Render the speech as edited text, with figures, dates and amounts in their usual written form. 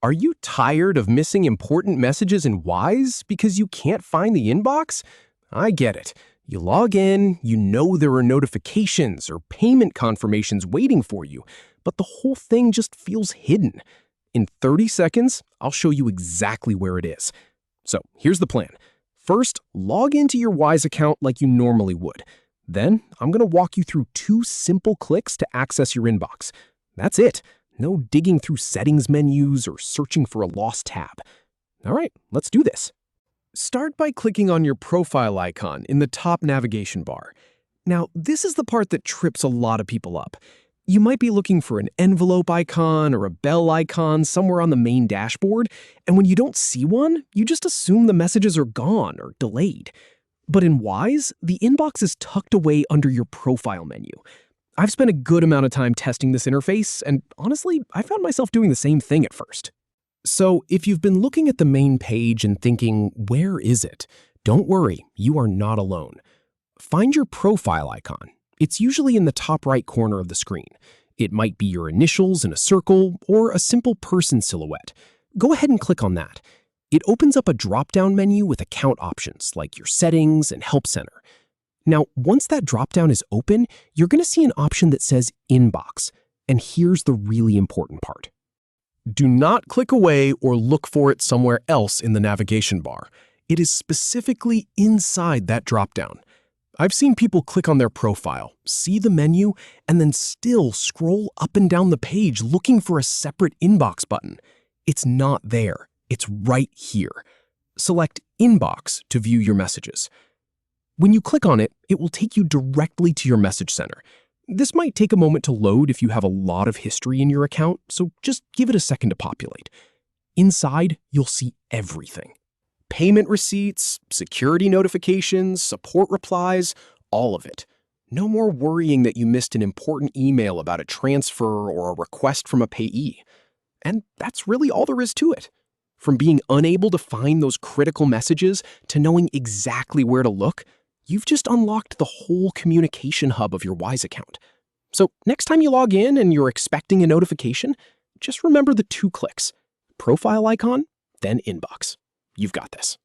Are you tired of missing important messages in Wise because you can't find the inbox? I get it. You log in, you know there are notifications or payment confirmations waiting for you, but the whole thing just feels hidden. In 30 seconds, I'll show you exactly where it is. So here's the plan. First, log into your Wise account like you normally would. Then, I'm going to walk you through 2 simple clicks to access your inbox. That's it. No digging through settings menus or searching for a lost tab. All right, let's do this. Start by clicking on your profile icon in the top navigation bar. Now, this is the part that trips a lot of people up. You might be looking for an envelope icon or a bell icon somewhere on the main dashboard, and when you don't see one, you just assume the messages are gone or delayed. But in Wise, the inbox is tucked away under your profile menu. I've spent a good amount of time testing this interface, and honestly, I found myself doing the same thing at first. So if you've been looking at the main page and thinking, where is it? Don't worry, you are not alone. Find your profile icon. It's usually in the top right corner of the screen. It might be your initials in a circle or a simple person silhouette. Go ahead and click on that. It opens up a drop-down menu with account options like your settings and help center. Now, once that dropdown is open, you're going to see an option that says Inbox. And here's the really important part. Do not click away or look for it somewhere else in the navigation bar. It is specifically inside that dropdown. I've seen people click on their profile, see the menu, and then still scroll up and down the page looking for a separate Inbox button. It's not there. It's right here. Select Inbox to view your messages. When you click on it, it will take you directly to your message center. This might take a moment to load if you have a lot of history in your account, so just give it a second to populate. Inside, you'll see everything. Payment receipts, security notifications, support replies, all of it. No more worrying that you missed an important email about a transfer or a request from a payee. And that's really all there is to it. From being unable to find those critical messages to knowing exactly where to look, you've just unlocked the whole communication hub of your Wise account. So next time you log in and you're expecting a notification, just remember the 2 clicks. Profile icon, then Inbox. You've got this.